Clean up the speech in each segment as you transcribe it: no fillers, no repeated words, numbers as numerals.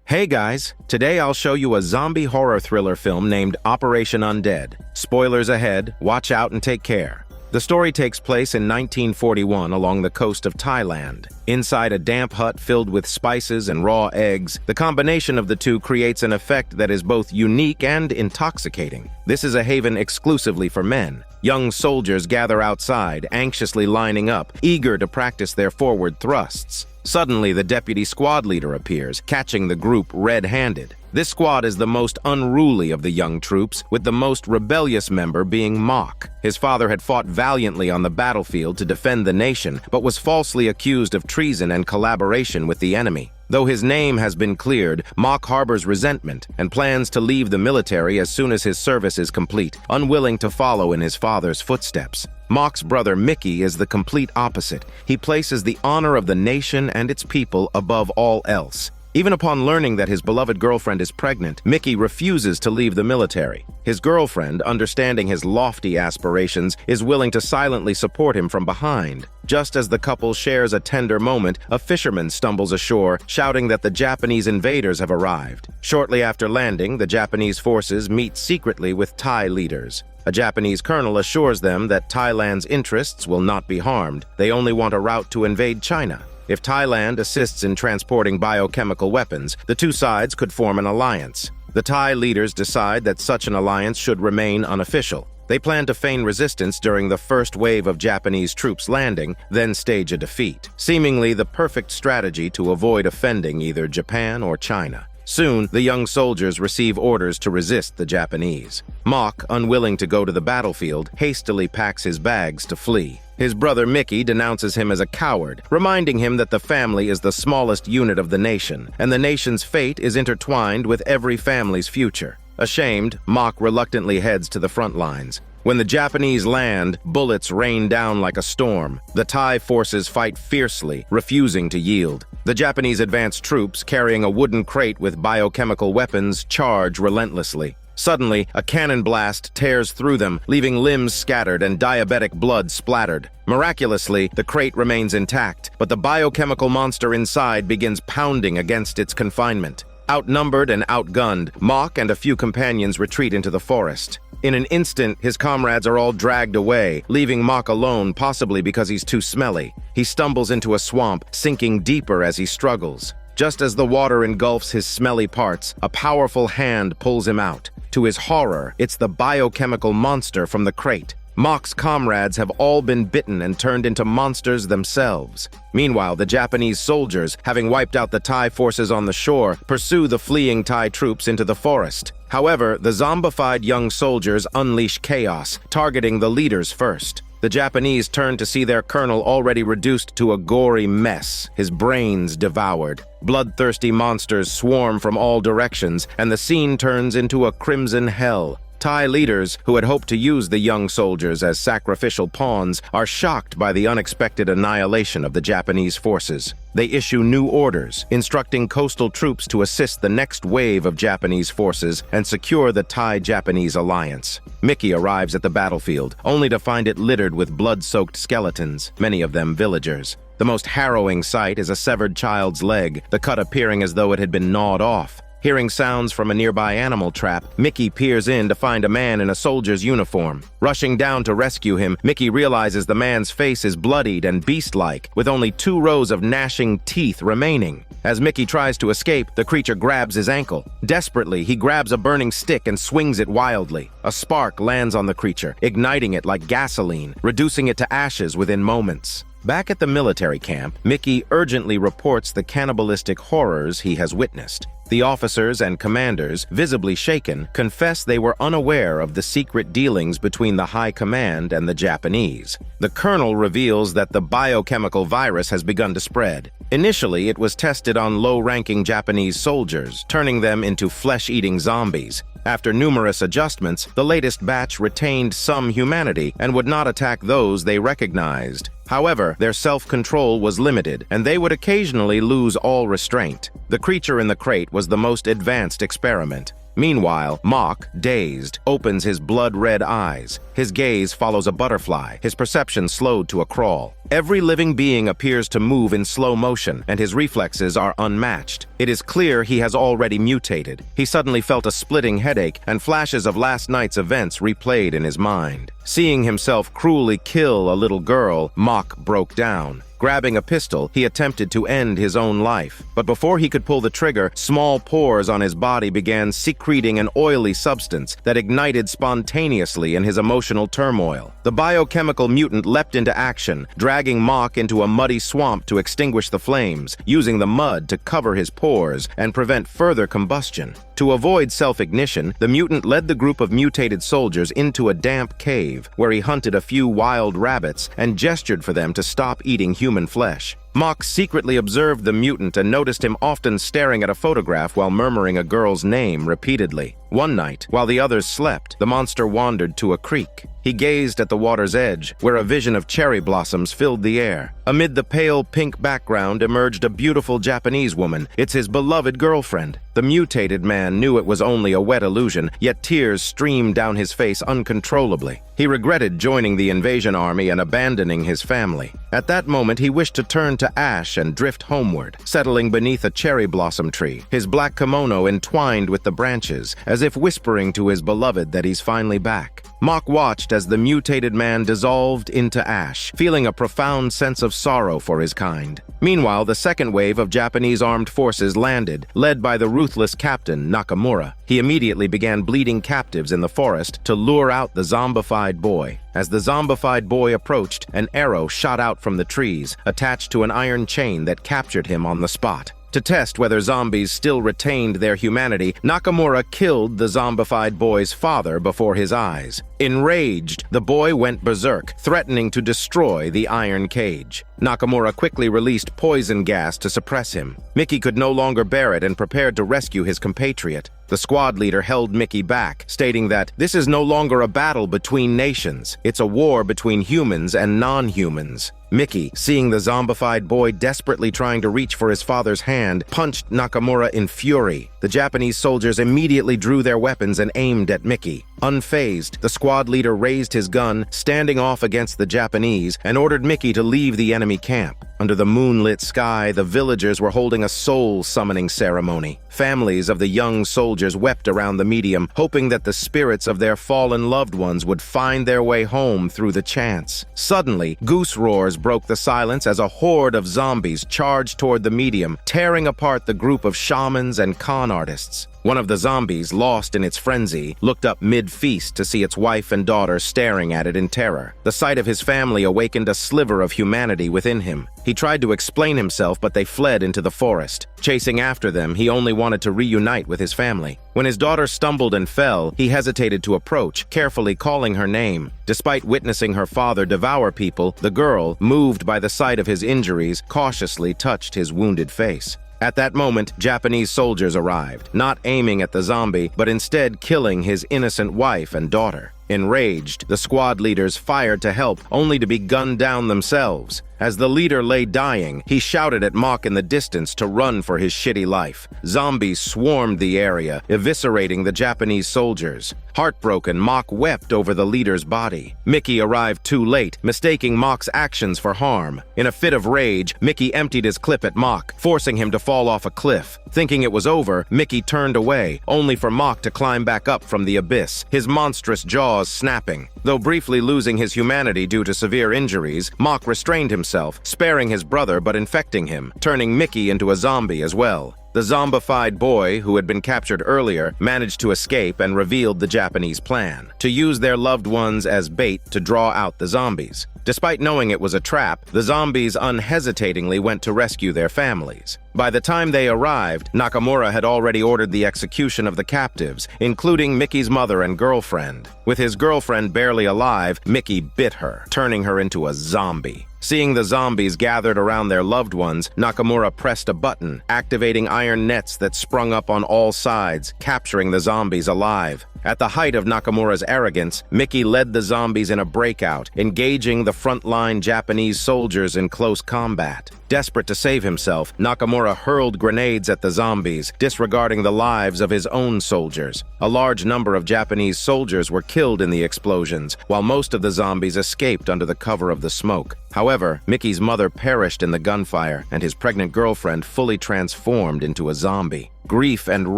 Hey guys, today I'll show you a zombie horror thriller film named Operation Undead. Spoilers ahead, watch out and take care. The story takes place in 1941 along the coast of Thailand. Inside a damp hut filled with spices and raw eggs, the combination of the two creates an effect that is both unique and intoxicating. This is a haven exclusively for men. Young soldiers gather outside, anxiously lining up, eager to practice their forward thrusts. Suddenly, the deputy squad leader appears, catching the group red-handed. This squad is the most unruly of the young troops, with the most rebellious member being Mock. His father had fought valiantly on the battlefield to defend the nation, but was falsely accused of treason and collaboration with the enemy. Though his name has been cleared, Mock harbors resentment and plans to leave the military as soon as his service is complete, unwilling to follow in his father's footsteps. Mock's brother Mickey is the complete opposite. He places the honor of the nation and its people above all else. Even upon learning that his beloved girlfriend is pregnant, Mickey refuses to leave the military. His girlfriend, understanding his lofty aspirations, is willing to silently support him from behind. Just as the couple shares a tender moment, a fisherman stumbles ashore, shouting that the Japanese invaders have arrived. Shortly after landing, the Japanese forces meet secretly with Thai leaders. A Japanese colonel assures them that Thailand's interests will not be harmed. They only want a route to invade China. If Thailand assists in transporting biochemical weapons, the two sides could form an alliance. The Thai leaders decide that such an alliance should remain unofficial. They plan to feign resistance during the first wave of Japanese troops landing, then stage a defeat. Seemingly the perfect strategy to avoid offending either Japan or China. Soon, the young soldiers receive orders to resist the Japanese. Mock, unwilling to go to the battlefield, hastily packs his bags to flee. His brother Mickey denounces him as a coward, reminding him that the family is the smallest unit of the nation, and the nation's fate is intertwined with every family's future. Ashamed, Mock reluctantly heads to the front lines. When the Japanese land, bullets rain down like a storm. The Thai forces fight fiercely, refusing to yield. The Japanese advanced troops, carrying a wooden crate with biochemical weapons, charge relentlessly. Suddenly, a cannon blast tears through them, leaving limbs scattered and diabetic blood splattered. Miraculously, the crate remains intact, but the biochemical monster inside begins pounding against its confinement. Outnumbered and outgunned, Mock and a few companions retreat into the forest. In an instant, his comrades are all dragged away, leaving Mock alone, possibly because he's too smelly. He stumbles into a swamp, sinking deeper as he struggles. Just as the water engulfs his smelly parts, a powerful hand pulls him out. To his horror, it's the biochemical monster from the crate. Mock's comrades have all been bitten and turned into monsters themselves. Meanwhile, the Japanese soldiers, having wiped out the Thai forces on the shore, pursue the fleeing Thai troops into the forest. However, the zombified young soldiers unleash chaos, targeting the leaders first. The Japanese turn to see their colonel already reduced to a gory mess, his brains devoured. Bloodthirsty monsters swarm from all directions, and the scene turns into a crimson hell. Thai leaders, who had hoped to use the young soldiers as sacrificial pawns, are shocked by the unexpected annihilation of the Japanese forces. They issue new orders, instructing coastal troops to assist the next wave of Japanese forces and secure the Thai-Japanese alliance. Mickey arrives at the battlefield, only to find it littered with blood-soaked skeletons, many of them villagers. The most harrowing sight is a severed child's leg, the cut appearing as though it had been gnawed off. Hearing sounds from a nearby animal trap, Mickey peers in to find a man in a soldier's uniform. Rushing down to rescue him, Mickey realizes the man's face is bloodied and beast-like, with only 2 rows of gnashing teeth remaining. As Mickey tries to escape, the creature grabs his ankle. Desperately, he grabs a burning stick and swings it wildly. A spark lands on the creature, igniting it like gasoline, reducing it to ashes within moments. Back at the military camp, Mickey urgently reports the cannibalistic horrors he has witnessed. The officers and commanders, visibly shaken, confess they were unaware of the secret dealings between the high command and the Japanese. The colonel reveals that the biochemical virus has begun to spread. Initially, it was tested on low-ranking Japanese soldiers, turning them into flesh-eating zombies. After numerous adjustments, the latest batch retained some humanity and would not attack those they recognized. However, their self-control was limited, and they would occasionally lose all restraint. The creature in the crate was the most advanced experiment. Meanwhile, Mach, dazed, opens his blood-red eyes. His gaze follows a butterfly, his perception slowed to a crawl. Every living being appears to move in slow motion, and his reflexes are unmatched. It is clear he has already mutated. He suddenly felt a splitting headache, and flashes of last night's events replayed in his mind. Seeing himself cruelly kill a little girl, Mach broke down. Grabbing a pistol, he attempted to end his own life. But before he could pull the trigger, small pores on his body began secreting an oily substance that ignited spontaneously in his emotional turmoil. The biochemical mutant leapt into action, dragging Mach into a muddy swamp to extinguish the flames, using the mud to cover his pores and prevent further combustion. To avoid self-ignition, the mutant led the group of mutated soldiers into a damp cave, where he hunted a few wild rabbits and gestured for them to stop eating human flesh. Mach secretly observed the mutant and noticed him often staring at a photograph while murmuring a girl's name repeatedly. One night, while the others slept, the monster wandered to a creek. He gazed at the water's edge, where a vision of cherry blossoms filled the air. Amid the pale pink background emerged a beautiful Japanese woman. It's his beloved girlfriend. The mutated man knew it was only a wet illusion, yet tears streamed down his face uncontrollably. He regretted joining the invasion army and abandoning his family. At that moment, he wished to turn to ash and drift homeward, settling beneath a cherry blossom tree, his black kimono entwined with the branches, as if whispering to his beloved that he's finally back. Mach watched as the mutated man dissolved into ash, feeling a profound sense of sorrow for his kind. Meanwhile, the second wave of Japanese armed forces landed, led by the ruthless captain, Nakamura. He immediately began bleeding captives in the forest to lure out the zombified boy. As the zombified boy approached, an arrow shot out from the trees, attached to an iron chain that captured him on the spot. To test whether zombies still retained their humanity, Nakamura killed the zombified boy's father before his eyes. Enraged, the boy went berserk, threatening to destroy the iron cage. Nakamura quickly released poison gas to suppress him. Mickey could no longer bear it and prepared to rescue his compatriot. The squad leader held Mickey back, stating that this is no longer a battle between nations. It's a war between humans and non-humans. Mickey, seeing the zombified boy desperately trying to reach for his father's hand, punched Nakamura in fury. The Japanese soldiers immediately drew their weapons and aimed at Mickey. Unfazed, the squad leader raised his gun, standing off against the Japanese, and ordered Mickey to leave the enemy camp. Under the moonlit sky, the villagers were holding a soul-summoning ceremony. Families of the young soldiers wept around the medium, hoping that the spirits of their fallen loved ones would find their way home through the chants. Suddenly, goose roars broke the silence as a horde of zombies charged toward the medium, tearing apart the group of shamans and con artists. One of the zombies, lost in its frenzy, looked up mid-feast to see its wife and daughter staring at it in terror. The sight of his family awakened a sliver of humanity within him. He tried to explain himself, but they fled into the forest. Chasing after them, he only wanted to reunite with his family. When his daughter stumbled and fell, he hesitated to approach, carefully calling her name. Despite witnessing her father devour people, the girl, moved by the sight of his injuries, cautiously touched his wounded face. At that moment, Japanese soldiers arrived, not aiming at the zombie, but instead killing his innocent wife and daughter. Enraged, the squad leaders fired to help, only to be gunned down themselves. As the leader lay dying, he shouted at Mach in the distance to run for his shitty life. Zombies swarmed the area, eviscerating the Japanese soldiers. Heartbroken, Mach wept over the leader's body. Mickey arrived too late, mistaking Mach's actions for harm. In a fit of rage, Mickey emptied his clip at Mach, forcing him to fall off a cliff. Thinking it was over, Mickey turned away, only for Mach to climb back up from the abyss, his monstrous jaws snapping. Though briefly losing his humanity due to severe injuries, Mach restrained himself, sparing his brother but infecting him, turning Mickey into a zombie as well. The zombified boy, who had been captured earlier, managed to escape and revealed the Japanese plan: to use their loved ones as bait to draw out the zombies. Despite knowing it was a trap, the zombies unhesitatingly went to rescue their families. By the time they arrived, Nakamura had already ordered the execution of the captives, including Mickey's mother and girlfriend. With his girlfriend barely alive, Mickey bit her, turning her into a zombie. Seeing the zombies gathered around their loved ones, Nakamura pressed a button, activating iron nets that sprung up on all sides, capturing the zombies alive. At the height of Nakamura's arrogance, Mickey led the zombies in a breakout, engaging the frontline Japanese soldiers in close combat. Desperate to save himself, Nakamura hurled grenades at the zombies, disregarding the lives of his own soldiers. A large number of Japanese soldiers were killed in the explosions, while most of the zombies escaped under the cover of the smoke. However, Mickey's mother perished in the gunfire, and his pregnant girlfriend fully transformed into a zombie. Grief and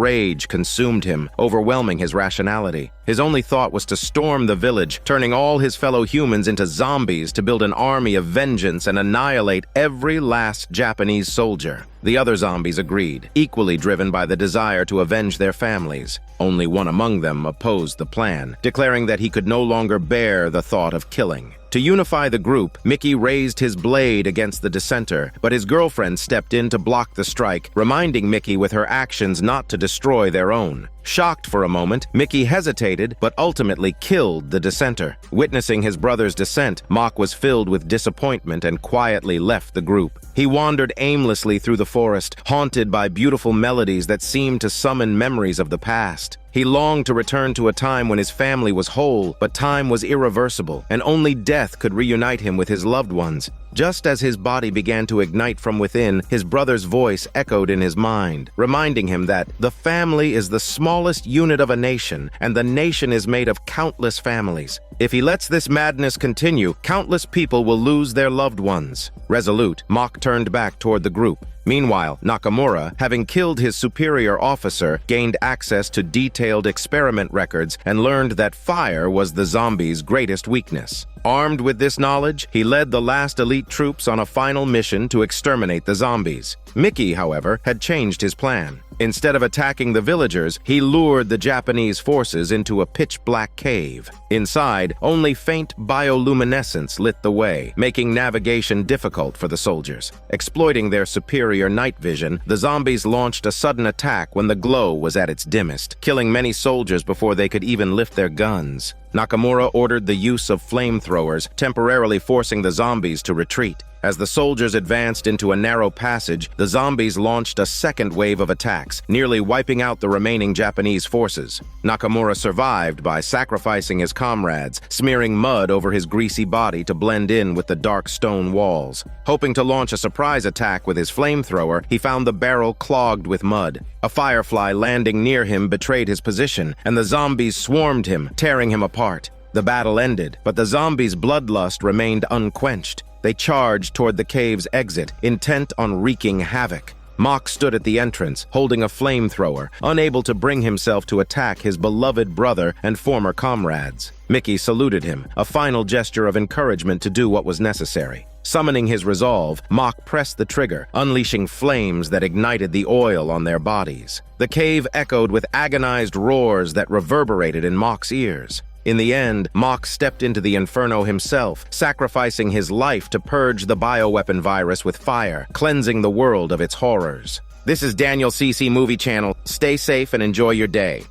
rage consumed him, overwhelming his rationality. His only thought was to storm the village, turning all his fellow humans into zombies to build an army of vengeance and annihilate every last Japanese soldier. The other zombies agreed, equally driven by the desire to avenge their families. Only one among them opposed the plan, declaring that he could no longer bear the thought of killing. To unify the group, Mickey raised his blade against the dissenter, but his girlfriend stepped in to block the strike, reminding Mickey with her actions not to destroy their own. Shocked for a moment, Mickey hesitated, but ultimately killed the dissenter. Witnessing his brother's descent, Mock was filled with disappointment and quietly left the group. He wandered aimlessly through the forest, haunted by beautiful melodies that seemed to summon memories of the past. He longed to return to a time when his family was whole, but time was irreversible, and only death could reunite him with his loved ones. Just as his body began to ignite from within, his brother's voice echoed in his mind, reminding him that the family is the smallest unit of a nation, and the nation is made of countless families. If he lets this madness continue, countless people will lose their loved ones. Resolute, Mock turned back toward the group. Meanwhile, Nakamura, having killed his superior officer, gained access to detailed experiment records and learned that fire was the zombies' greatest weakness. Armed with this knowledge, he led the last elite troops on a final mission to exterminate the zombies. Mickey, however, had changed his plan. Instead of attacking the villagers, he lured the Japanese forces into a pitch-black cave. Inside, only faint bioluminescence lit the way, making navigation difficult for the soldiers. Exploiting their superior night vision, the zombies launched a sudden attack when the glow was at its dimmest, killing many soldiers before they could even lift their guns. Nakamura ordered the use of flamethrowers, temporarily forcing the zombies to retreat. As the soldiers advanced into a narrow passage, the zombies launched a second wave of attacks, nearly wiping out the remaining Japanese forces. Nakamura survived by sacrificing his comrades, smearing mud over his greasy body to blend in with the dark stone walls. Hoping to launch a surprise attack with his flamethrower, he found the barrel clogged with mud. A firefly landing near him betrayed his position, and the zombies swarmed him, tearing him apart. The battle ended, but the zombies' bloodlust remained unquenched. They charged toward the cave's exit, intent on wreaking havoc. Mock stood at the entrance, holding a flamethrower, unable to bring himself to attack his beloved brother and former comrades. Mickey saluted him, a final gesture of encouragement to do what was necessary. Summoning his resolve, Mock pressed the trigger, unleashing flames that ignited the oil on their bodies. The cave echoed with agonized roars that reverberated in Mock's ears. In the end, Mock stepped into the inferno himself, sacrificing his life to purge the bioweapon virus with fire, cleansing the world of its horrors. This is Daniel CC Movie Channel. Stay safe and enjoy your day.